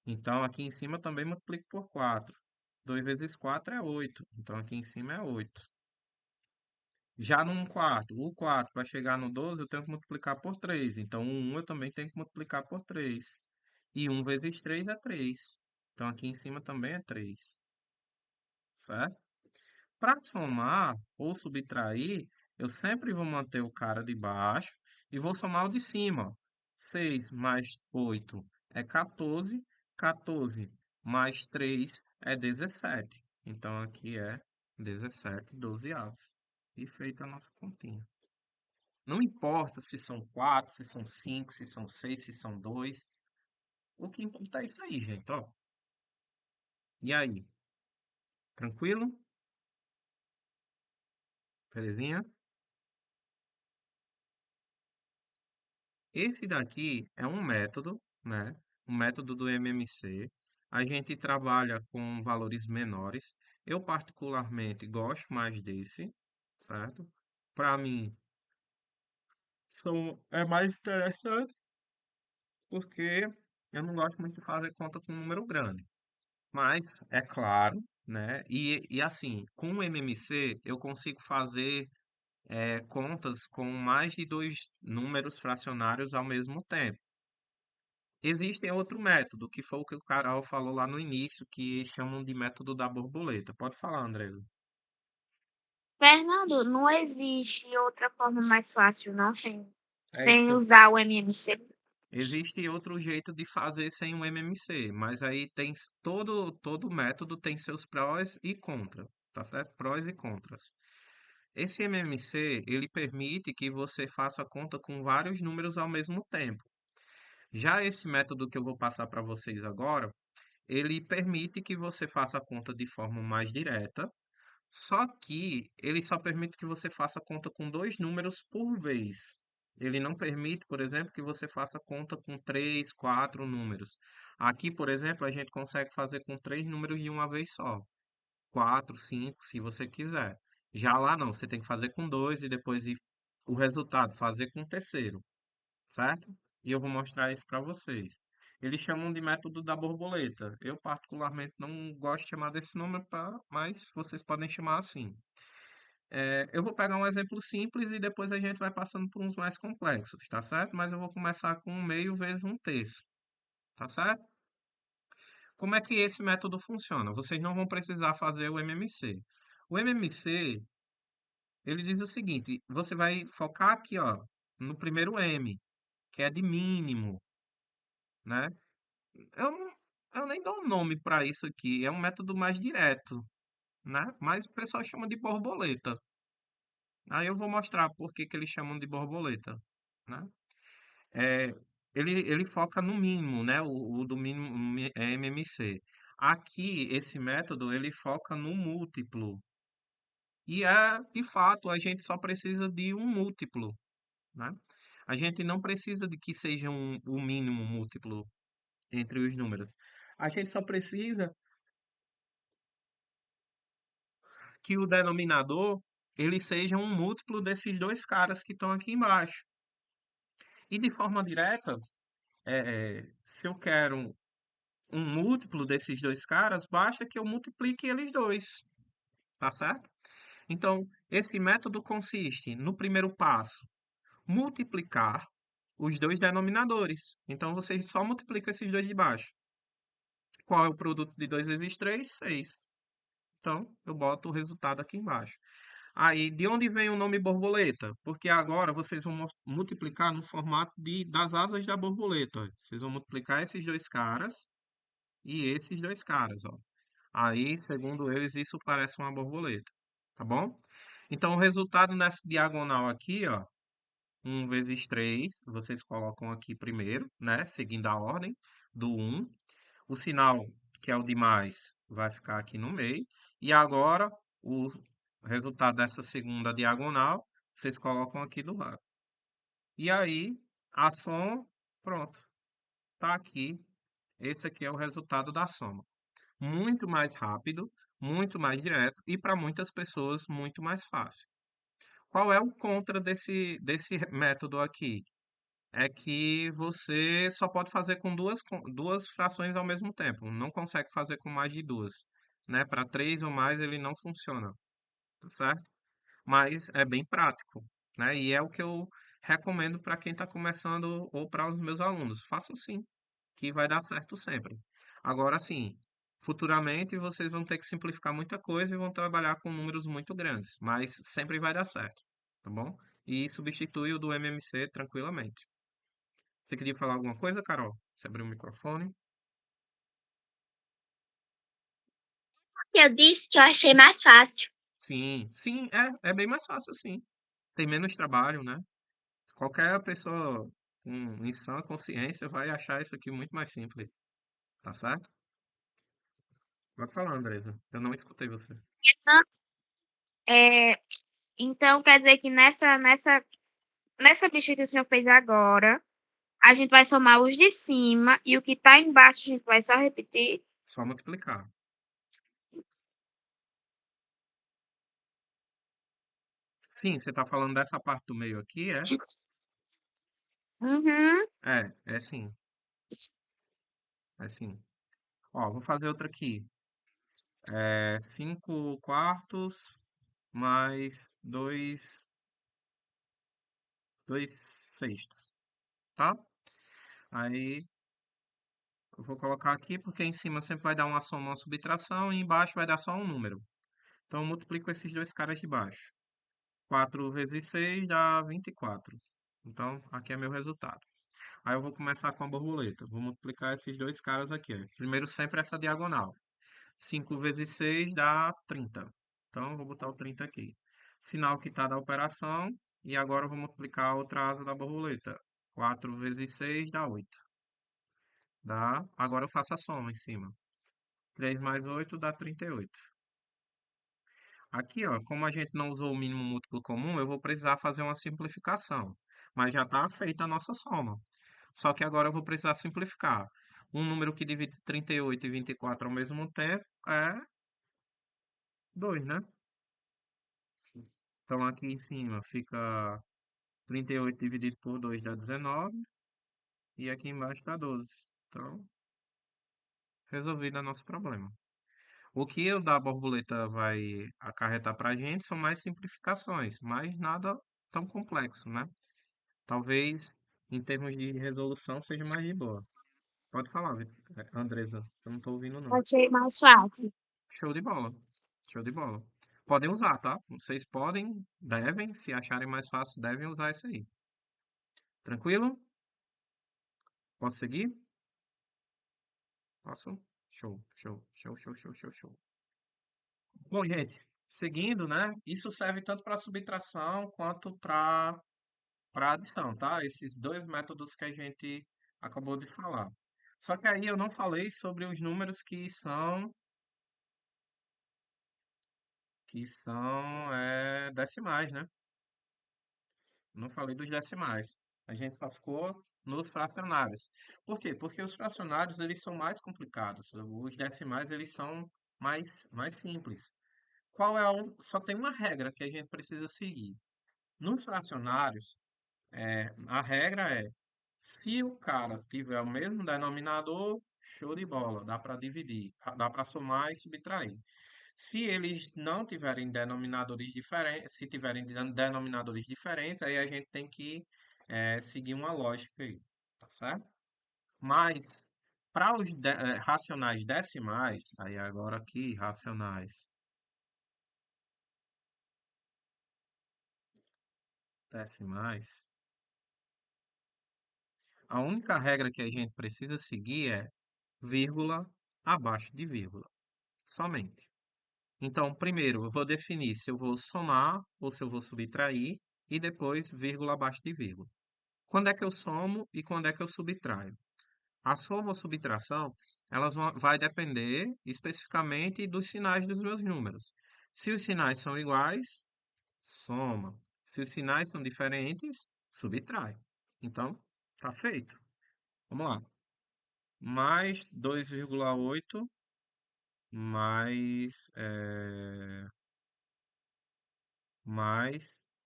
Então aqui em cima eu também multiplico por 4. 2 vezes 4 é 8. Então aqui em cima é 8. Já num quarto, o 4 para chegar no 12 eu tenho que multiplicar por 3. Então o 1 eu também tenho que multiplicar por 3. E 1 vezes 3 é 3. Então aqui em cima também é 3. Certo? Para somar ou subtrair, eu sempre vou manter o cara de baixo e vou somar o de cima. 6 mais 8 é 14. 14 mais 3 é 17. Então aqui é 17 dozeavos. E feita a nossa continha. Não importa se são 4, se são 5, se são 6, se são 2. O que importa é isso aí, gente, ó. E aí, tranquilo? Belezinha? Esse daqui é um método, né? Um método do MMC. A gente trabalha com valores menores. Eu particularmente gosto mais desse, certo? Para mim, é mais interessante porque eu não gosto muito de fazer conta com um número grande. Mas, é claro, né? E assim, com o MMC eu consigo fazer contas com mais de dois números fracionários ao mesmo tempo. Existe outro método, que foi o que o Carol falou lá no início, que chamam de método da borboleta. Pode falar, Andresa. Fernando, não existe outra forma mais fácil, não, É isso sem que eu... usar o MMC. Existe outro jeito de fazer sem o MMC, mas aí todo método tem seus prós e contras, tá certo? Prós e contras. Esse MMC, ele permite que você faça conta com vários números ao mesmo tempo. Já esse método que eu vou passar para vocês agora, ele permite que você faça a conta de forma mais direta, só que ele só permite que você faça conta com dois números por vez. Ele não permite, por exemplo, que você faça conta com três, quatro números. Aqui, por exemplo, a gente consegue fazer com três números de uma vez só. Quatro, cinco, se você quiser. Já lá não, você tem que fazer com dois e depois o resultado fazer com o terceiro, certo? E eu vou mostrar isso para vocês. Eles chamam de método da borboleta. Eu particularmente não gosto de chamar desse nome, mas vocês podem chamar assim. Eu vou pegar um exemplo simples e depois a gente vai passando por uns mais complexos, tá certo? Mas eu vou começar com um meio vezes um terço, tá certo? Como é que esse método funciona? Vocês não vão precisar fazer o MMC. O MMC, ele diz o seguinte: você vai focar aqui, ó, no primeiro M, que é de mínimo, né? Eu, não, eu nem dou um nome para isso aqui, é um método mais direto, né? Mas o pessoal chama de borboleta. Aí eu vou mostrar por que que eles chamam de borboleta, né? É, ele foca no mínimo, né? O do mínimo é MMC. Aqui, esse método, ele foca no múltiplo. E de fato, a gente só precisa de um múltiplo, né? A gente não precisa de que seja o mínimo múltiplo entre os números. A gente só precisa que o denominador ele seja um múltiplo desses dois caras que estão aqui embaixo. E de forma direta, se eu quero um múltiplo desses dois caras, basta que eu multiplique eles dois, tá certo? Então, esse método consiste, no primeiro passo, multiplicar os dois denominadores. Então, você só multiplica esses dois de baixo. Qual é o produto de 2 vezes 3? 6. Então, eu boto o resultado aqui embaixo. Aí, de onde vem o nome borboleta? Porque agora vocês vão multiplicar no formato das asas da borboleta. Vocês vão multiplicar esses dois caras e esses dois caras, ó. Aí, segundo eles, isso parece uma borboleta, tá bom? Então, o resultado nessa diagonal aqui, ó, um vezes 3, vocês colocam aqui primeiro, né? Seguindo a ordem do um. O sinal, que é o de mais, vai ficar aqui no meio. E agora, o resultado dessa segunda diagonal, vocês colocam aqui do lado. E aí, a soma, pronto, tá aqui. Esse aqui é o resultado da soma. Muito mais rápido, muito mais direto e para muitas pessoas muito mais fácil. Qual é o contra desse método aqui? É que você só pode fazer com duas frações ao mesmo tempo. Não consegue fazer com mais de duas, né? Para três ou mais ele não funciona, tá certo? Mas é bem prático, né? E é o que eu recomendo para quem está começando ou para os meus alunos. Faça assim, que vai dar certo sempre. Agora sim, futuramente vocês vão ter que simplificar muita coisa e vão trabalhar com números muito grandes, mas sempre vai dar certo, tá bom? E substitui o do MMC tranquilamente. Você queria falar alguma coisa, Carol? Você abriu o microfone? Eu disse que eu achei mais fácil. Sim, sim, é bem mais fácil assim. Tem menos trabalho, né? Qualquer pessoa com em sã consciência vai achar isso aqui muito mais simples, tá certo? Pode falar, Andresa. Eu não escutei você. É, então, quer dizer que nessa bicha que o senhor fez agora, a gente vai somar os de cima e o que está embaixo a gente vai só repetir. Só multiplicar. Sim, você tá falando dessa parte do meio aqui, é? Uhum. É sim. É sim. Ó, vou fazer outra aqui. É 5 quartos mais dois sextos, tá? Aí eu vou colocar aqui porque em cima sempre vai dar uma soma, uma subtração e embaixo vai dar só um número. Então eu multiplico esses dois caras de baixo. 4 vezes 6 dá 24. Então aqui é meu resultado. Aí eu vou começar com a borboleta. Vou multiplicar esses dois caras aqui, ó. Primeiro sempre essa diagonal. 5 vezes 6 dá 30. Então, eu vou botar o 30 aqui. Sinal que está da operação. E agora eu vou multiplicar a outra asa da borboleta. 4 vezes 6 dá 8. Dá. Agora eu faço a soma em cima. 3 mais 8 dá 38. Aqui, ó, como a gente não usou o mínimo múltiplo comum, eu vou precisar fazer uma simplificação. Mas já está feita a nossa soma. Só que agora eu vou precisar simplificar. Um número que divide 38 e 24 ao mesmo tempo é 2, né? Então aqui em cima fica 38 dividido por 2 dá 19 e aqui embaixo dá 12. Então, resolvido o nosso problema. O que o da borboleta vai acarretar para a gente são mais simplificações, mas nada tão complexo, né? Talvez em termos de resolução seja mais de boa. Pode falar, Andresa, eu não estou ouvindo não. Achei mais fácil. Show de bola. Show de bola. Podem usar, tá? Vocês podem, devem, se acharem mais fácil, devem usar isso aí. Tranquilo? Posso seguir? Posso? Show, show, show, show, show, show, show. Bom, gente, seguindo, né? Isso serve tanto para subtração quanto para adição, tá? Esses dois métodos que a gente acabou de falar. Só que aí eu não falei sobre os números que são decimais, né? Não falei dos decimais. A gente só ficou nos fracionários. Por quê? Porque os fracionários eles são mais complicados. Os decimais eles são mais simples. Só tem uma regra que a gente precisa seguir. Nos fracionários, a regra é, se o cara tiver o mesmo denominador, show de bola, dá para dividir, dá para somar e subtrair. Se eles não tiverem denominadores diferentes, se tiverem denominadores diferentes, aí a gente tem que seguir uma lógica aí, tá certo? Mas para os racionais decimais, aí agora aqui, racionais decimais, a única regra que a gente precisa seguir é vírgula abaixo de vírgula, somente. Então, primeiro eu vou definir se eu vou somar ou se eu vou subtrair e depois vírgula abaixo de vírgula. Quando é que eu somo e quando é que eu subtraio? A soma ou subtração, vai depender especificamente dos sinais dos meus números. Se os sinais são iguais, soma. Se os sinais são diferentes, subtrai. Então, tá feito. Vamos lá. Mais 2,8 mais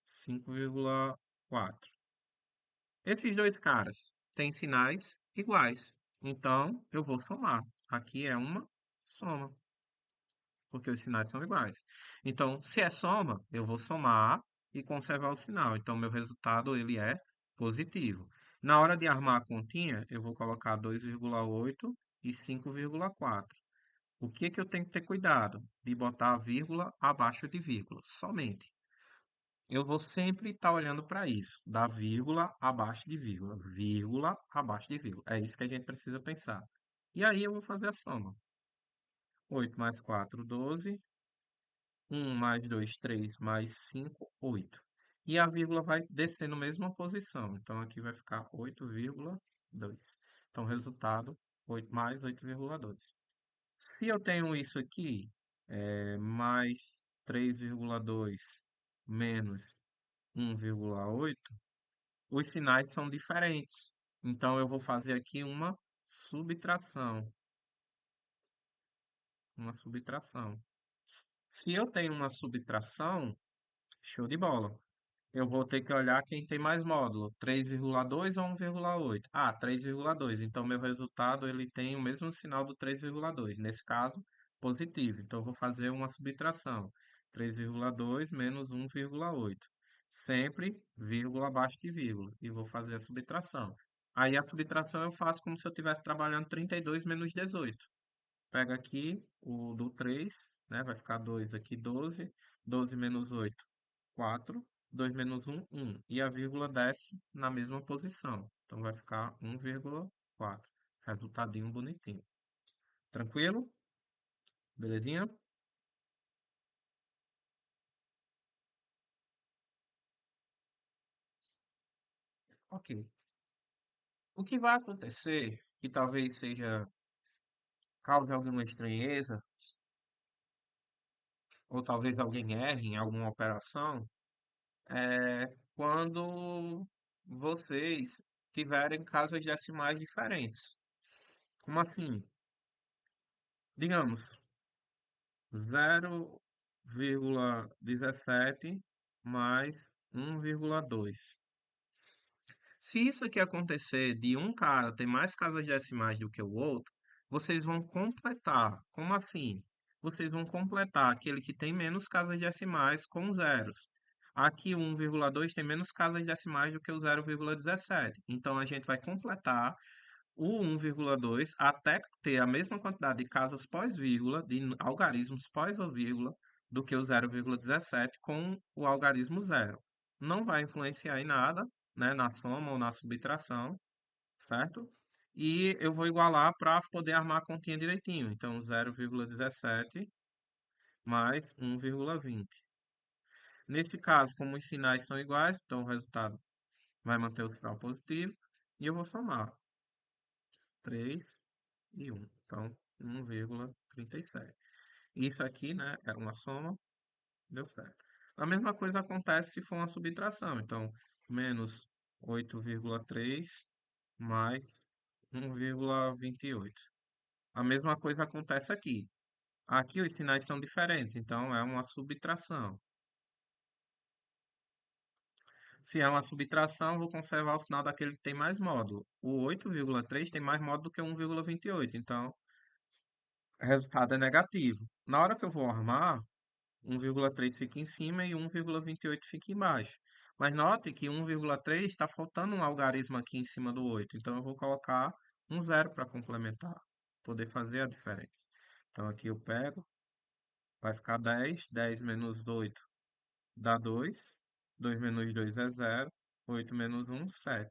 5,4. Esses dois caras têm sinais iguais. Então, eu vou somar. Aqui é uma soma, porque os sinais são iguais. Então, se é soma, eu vou somar e conservar o sinal. Então, meu resultado ele é positivo. Na hora de armar a continha, eu vou colocar 2,8 e 5,4. O que que eu tenho que ter cuidado? De botar a vírgula abaixo de vírgula, somente. Eu vou sempre estar olhando para isso, da vírgula abaixo de vírgula abaixo de vírgula. É isso que a gente precisa pensar. E aí eu vou fazer a soma. 8 mais 4, 12. 1 mais 2, 3 mais 5, 8. E a vírgula vai descer na mesma posição. Então aqui vai ficar 8,2. Então resultado 8 mais 8,2. Se eu tenho isso aqui, mais 3,2 menos 1,8, os sinais são diferentes. Então, eu vou fazer aqui subtração, uma subtração. Se eu tenho uma subtração, show de bola. Eu vou ter que olhar quem tem mais módulo, 3,2 ou 1,8. Ah, 3,2. Então, meu resultado ele tem o mesmo sinal do 3,2. Nesse caso, positivo. Então, eu vou fazer uma subtração. 3,2 menos 1,8. Sempre vírgula abaixo de vírgula. E vou fazer a subtração. Aí, a subtração eu faço como se eu estivesse trabalhando 32 menos 18. Pega aqui o do 3, né? Vai ficar 2 aqui, 12. 12 menos 8, 4. 2 menos 1, 1. E a vírgula desce na mesma posição. Então vai ficar 1,4. Resultadinho bonitinho. Tranquilo? Belezinha? Ok. O que vai acontecer, que talvez cause alguma estranheza, ou talvez alguém erre em alguma operação, é quando vocês tiverem casas decimais diferentes. Como assim? Digamos, 0,17 mais 1,2. Se isso aqui acontecer de um cara ter mais casas decimais do que o outro, vocês vão completar. Como assim? Vocês vão completar aquele que tem menos casas decimais com zeros. Aqui o 1,2 tem menos casas decimais do que o 0,17. Então a gente vai completar o 1,2 até ter a mesma quantidade de casas pós-vírgula, de algarismos pós ou vírgula, do que o 0,17 com o algarismo zero. Não vai influenciar em nada, né, na soma ou na subtração, certo? E eu vou igualar para poder armar a continha direitinho. Então, 0,17 mais 1,20. Nesse caso, como os sinais são iguais, então o resultado vai manter o sinal positivo. E eu vou somar 3 e 1. Então, 1,37. Isso aqui, né, era uma soma, deu certo. A mesma coisa acontece se for uma subtração. Então, menos 8,3 mais 1,28. A mesma coisa acontece aqui. Aqui os sinais são diferentes, então é uma subtração. Se é uma subtração, vou conservar o sinal daquele que tem mais módulo. O 8,3 tem mais módulo que o 1,28, então o resultado é negativo. Na hora que eu vou armar, 1,3 fica em cima e 1,28 fica embaixo. Mas note que 1,3 está faltando um algarismo aqui em cima do 8. Então eu vou colocar um zero para complementar, poder fazer a diferença. Então aqui eu pego, vai ficar 10. 10 menos 8 dá 2. 2 menos 2 é zero. 8 menos 1, 7.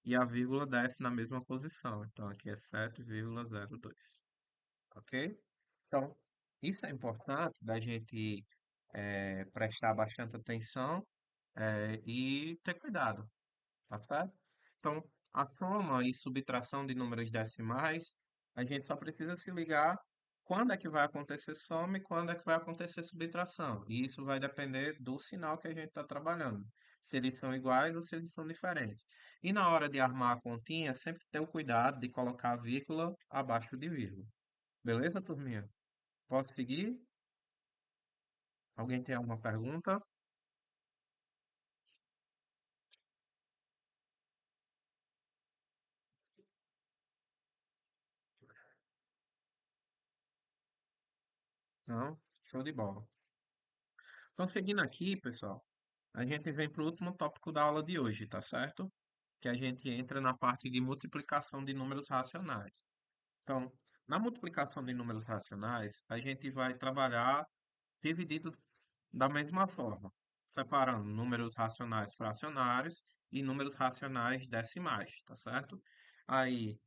E a vírgula desce na mesma posição. Então aqui é 7,02. Ok? Então, isso é importante da gente prestar bastante atenção e ter cuidado, tá certo? Então, a soma e subtração de números decimais, a gente só precisa se ligar quando é que vai acontecer soma e quando é que vai acontecer subtração. E isso vai depender do sinal que a gente está trabalhando, se eles são iguais ou se eles são diferentes. E na hora de armar a continha, sempre ter o cuidado de colocar vírgula abaixo de vírgula. Beleza, turminha? Posso seguir? Alguém tem alguma pergunta? Não? Show de bola. Então, seguindo aqui, pessoal, a gente vem para o último tópico da aula de hoje, tá certo? Que a gente entra na parte de multiplicação de números racionais. Então, na multiplicação de números racionais, a gente vai trabalhar dividido da mesma forma, separando números racionais fracionários e números racionais decimais, tá certo? Aí,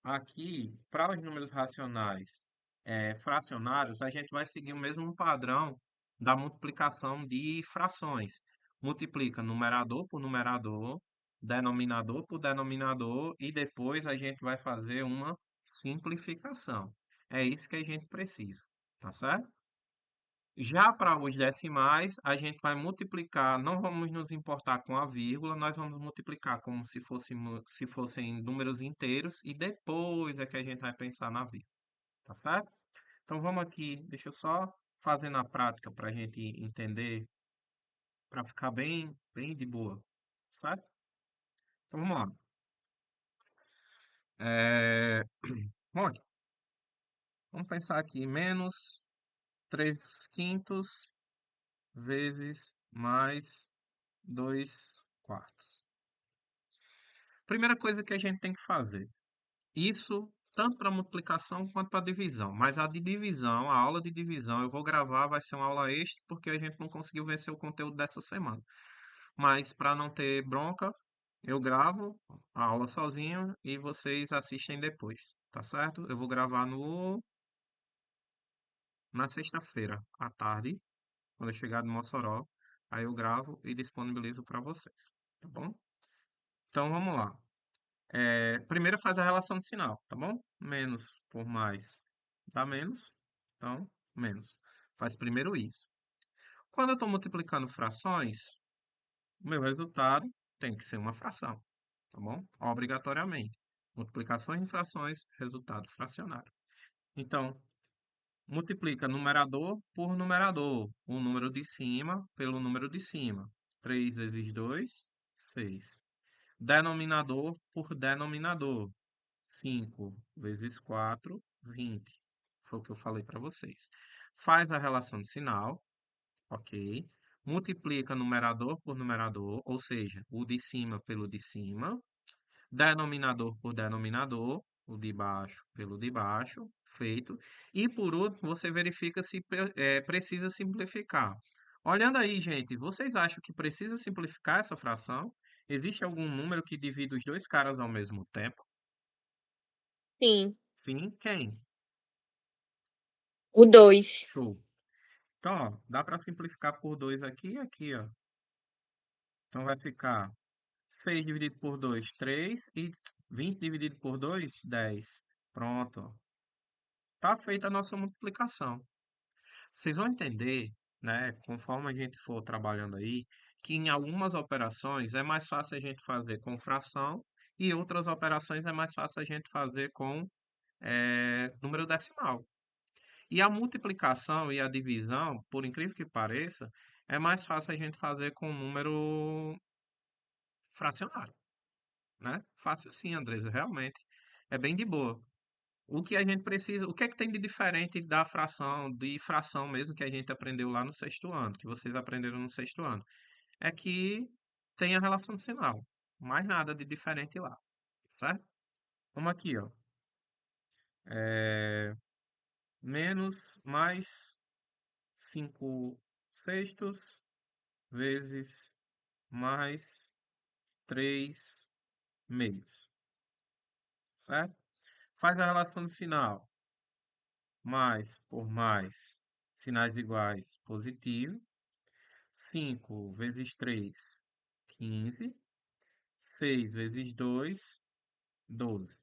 aqui, para os números racionais fracionários, a gente vai seguir o mesmo padrão da multiplicação de frações. Multiplica numerador por numerador, denominador por denominador, e depois a gente vai fazer uma simplificação. É isso que a gente precisa, tá certo? Já para os decimais, a gente vai multiplicar, não vamos nos importar com a vírgula, nós vamos multiplicar como se fossem números inteiros e depois é que a gente vai pensar na vírgula, tá certo? Então vamos aqui, deixa eu só fazer na prática para a gente entender, para ficar bem de boa, certo? Então vamos lá. É... Bom, vamos pensar aqui, menos 3 quintos vezes mais 2 quartos. Primeira coisa que a gente tem que fazer, isso tanto para multiplicação quanto para divisão, mas a de divisão, a aula de divisão, eu vou gravar, vai ser uma aula extra, porque a gente não conseguiu vencer o conteúdo dessa semana. Mas para não ter bronca, eu gravo a aula sozinho e vocês assistem depois, tá certo? Eu vou gravar no na sexta-feira à tarde, quando eu chegar no Mossoró, aí eu gravo e disponibilizo para vocês, tá bom? Então vamos lá. Primeiro faz a relação de sinal, tá bom? Menos por mais dá menos, então menos. Faz primeiro isso. Quando eu estou multiplicando frações, o meu resultado tem que ser uma fração, tá bom? Obrigatoriamente. Multiplicações em frações, resultado fracionário. Então, multiplica numerador por numerador. O número de cima pelo número de cima. 3 vezes 2, 6. Denominador por denominador. 5 vezes 4, 20. Foi o que eu falei para vocês. Faz a relação de sinal, ok? Multiplica numerador por numerador, ou seja, o de cima pelo de cima. Denominador por denominador, o de baixo pelo de baixo, feito. E por último, você verifica se precisa simplificar. Olhando aí, gente, vocês acham que precisa simplificar essa fração? Existe algum número que divida os dois caras ao mesmo tempo? Sim. Sim, quem? O 2. Show. Então, ó, dá para simplificar por 2 aqui e aqui, ó. Então vai ficar 6 dividido por 2, 3 e 20 dividido por 2, 10. Pronto, ó. Tá feita a nossa multiplicação. Vocês vão entender, né, conforme a gente for trabalhando aí, que em algumas operações é mais fácil a gente fazer com fração e outras operações é mais fácil a gente fazer com número decimal. E a multiplicação e a divisão, por incrível que pareça, é mais fácil a gente fazer com número fracionário, né? Fácil sim, Andresa, realmente. É bem de boa. O que a gente precisa, o que é que tem de diferente da fração, de fração mesmo que a gente aprendeu lá no sexto ano, que vocês aprenderam no sexto ano, é que tem a relação sinal. Mais nada de diferente lá, certo? Vamos aqui, ó. É, menos mais 5 sextos vezes mais 3 meios, certo? Faz a relação de sinal. Mais por mais, sinais iguais, positivo. 5 vezes 3, 15. 6 vezes 2, 12.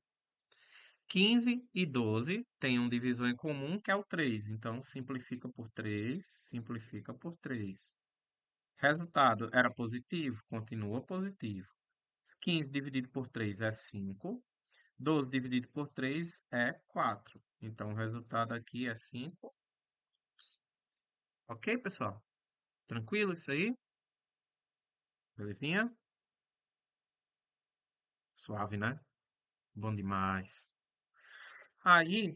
15 e 12 têm um divisor em comum, que é o 3. Então, simplifica por 3, simplifica por 3. Resultado era positivo? Continua positivo. 15 dividido por 3 é 5. 12 dividido por 3 é 4. Então, o resultado aqui é 5. Ok, pessoal? Tranquilo isso aí? Belezinha? Suave, né? Bom demais. Aí,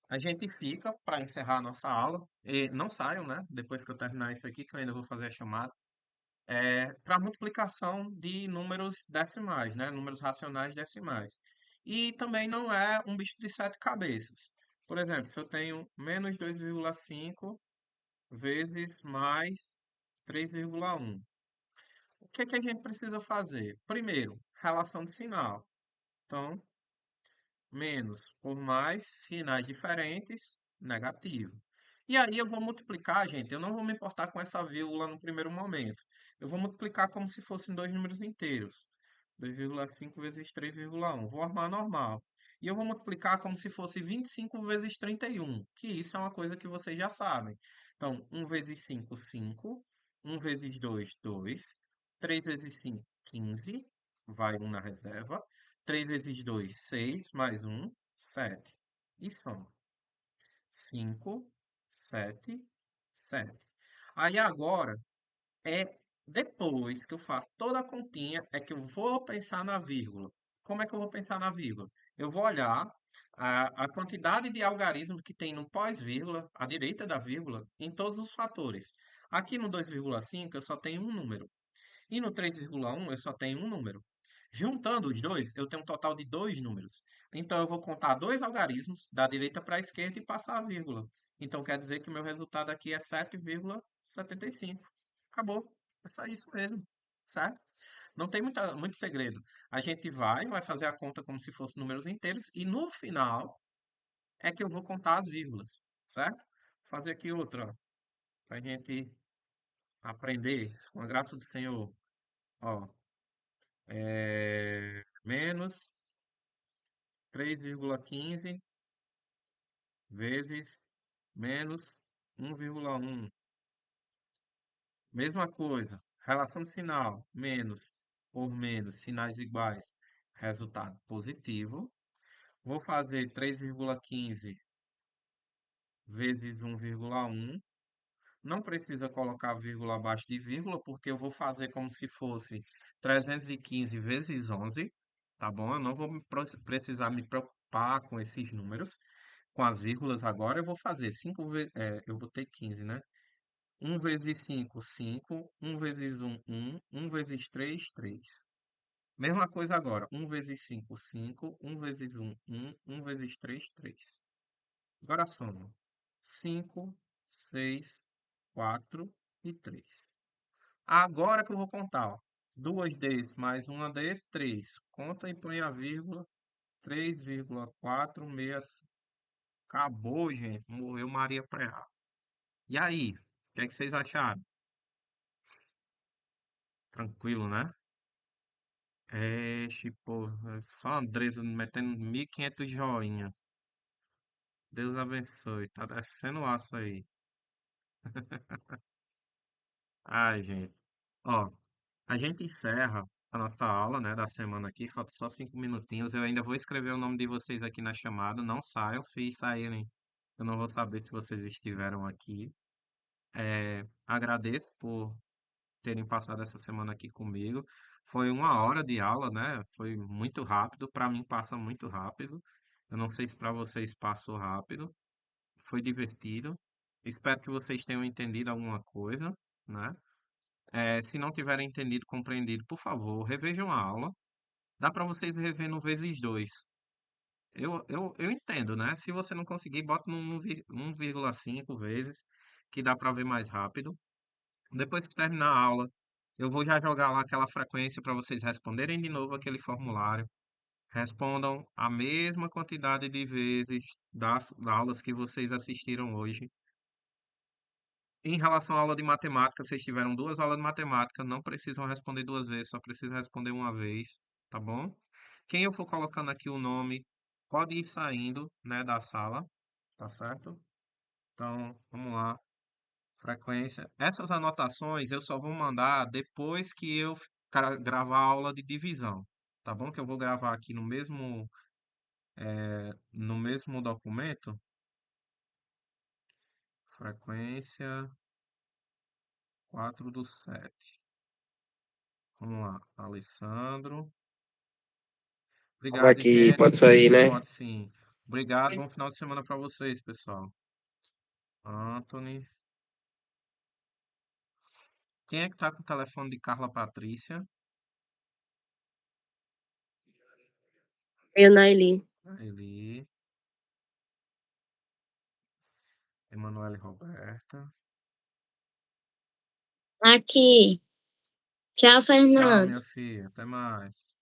a gente fica para encerrar a nossa aula. E não saiam, né? Depois que eu terminar isso aqui, que eu ainda vou fazer a chamada. Para multiplicação de números decimais, né? Números racionais decimais. E também não é um bicho de sete cabeças. Por exemplo, se eu tenho menos 2,5 vezes mais 3,1. O que é que a gente precisa fazer? Primeiro, relação de sinal. Então, menos por mais, sinais diferentes, negativo. E aí eu vou multiplicar, gente. Eu não vou me importar com essa vírgula no primeiro momento. Eu vou multiplicar como se fossem dois números inteiros. 2,5 vezes 3,1. Vou armar normal. E eu vou multiplicar como se fosse 25 vezes 31, que isso é uma coisa que vocês já sabem. Então, 1 vezes 5, 5. 1 vezes 2, 2. 3 vezes 5, 15. Vai um na reserva. 3 vezes 2, 6. Mais um, 7. E soma. 5, 7, 7. Aí agora é depois que eu faço toda a continha, é que eu vou pensar na vírgula. Como é que eu vou pensar na vírgula? Eu vou olhar a quantidade de algarismos que tem no pós-vírgula, à direita da vírgula, em todos os fatores. Aqui no 2,5 eu só tenho um número. E no 3,1 eu só tenho um número. Juntando os dois, eu tenho um total de dois números. Então eu vou contar dois algarismos da direita para a esquerda e passar a vírgula. Então quer dizer que o meu resultado aqui é 7,75. Acabou. É só isso mesmo. Certo? Não tem muito segredo. A gente vai fazer a conta como se fossem números inteiros e no final é que eu vou contar as vírgulas. Certo? Vou fazer aqui outra, para a gente aprender com a graça do Senhor. Ó, menos 3,15 vezes menos 1,1. Mesma coisa, relação de sinal, menos por menos, sinais iguais, resultado positivo. Vou fazer 3,15 vezes 1,1. Não precisa colocar vírgula abaixo de vírgula, porque eu vou fazer como se fosse 315 vezes 11, tá bom? Eu não vou precisar me preocupar com esses números, com as vírgulas agora. Eu vou fazer 5 vezes, eu botei 15, né? 1 vezes 5, 5. 1 vezes 1, 1. 1 vezes 3, 3. Mesma coisa agora. 1 vezes 5, 5. 1 vezes 1, 1. 1 vezes 3, 3. Agora soma. 5, 6, 4 e 3. Agora que eu vou contar, ó. Duas desse mais uma desse, 3. Conta e põe a vírgula. 3,465. Acabou, gente. Morreu Maria Preá. E aí? O que é que vocês acharam? Tranquilo, né? Pô, só a Andresa metendo 1.500 joinha. Deus abençoe. Tá descendo o aço aí. Ai, gente. Ó, a gente encerra a nossa aula, né, da semana aqui. Falta só 5 minutinhos. Eu ainda vou escrever o nome de vocês aqui na chamada. Não saiam. Se saírem, eu não vou saber se vocês estiveram aqui. Agradeço por terem passado essa semana aqui comigo. Foi 1 hora de aula, né? Foi muito rápido. Para mim passa muito rápido. Eu não sei se para vocês passou rápido. Foi divertido. Espero que vocês tenham entendido alguma coisa, né? Se não tiverem entendido, compreendido, por favor, revejam a aula. Dá para vocês rever no vezes dois. Eu entendo, né? Se você não conseguir, bota no 1,5 vezes, que dá para ver mais rápido. Depois que terminar a aula, eu vou já jogar lá aquela frequência para vocês responderem de novo aquele formulário. Respondam a mesma quantidade de vezes das aulas que vocês assistiram hoje. Em relação à aula de matemática, vocês tiveram duas aulas de matemática, não precisam responder duas vezes, só precisa responder uma vez, tá bom? Quem eu for colocando aqui o nome, pode ir saindo, né, da sala, tá certo? Então, vamos lá. Frequência. Essas anotações eu só vou mandar depois que eu gravar a aula de divisão, tá bom? Que eu vou gravar aqui no mesmo documento. Frequência 4/7. Vamos lá, Alessandro. Fala Obrigado, aqui, gente. pode sair, né? Pode sim. Obrigado. Bom final de semana para vocês, pessoal. Anthony. Quem é que tá com o telefone de Carla Patrícia? Eu, Naili. Eli. Emanuele Roberta. Aqui. Tchau, Tchau, Fernando. minha filha. Até mais.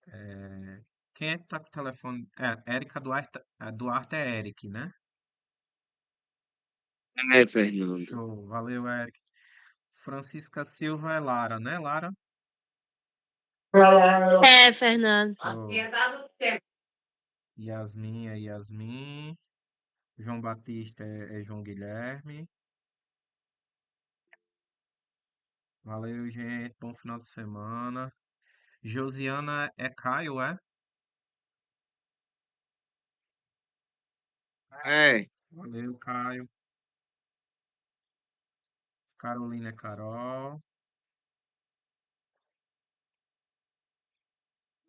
É, Quem é que tá com o telefone? Érica Duarte. Duarte é Eric, né? É, Fernando. Show. Valeu, Eric. Francisca Silva é Lara, né, Lara? É, Fernando. Show. Yasmin é Yasmin. João Batista é João Guilherme. Valeu, gente. Bom final de semana. Josiana é Caio, é? É. Valeu, Caio. Carolina é Carol.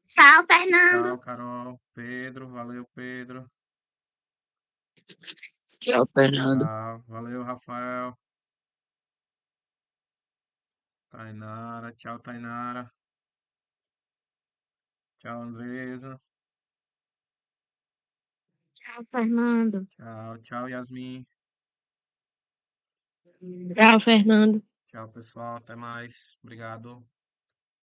Tchau, Fernando. Tchau, Carol. Pedro, valeu, Pedro. Tchau, Fernando. Tchau. Valeu, Rafael. Tainara. Tchau, Tainara. Tchau, Andresa. Tchau, Fernando. Tchau, tchau, Yasmin. Tchau, Fernando. Tchau, pessoal. Até mais. Obrigado.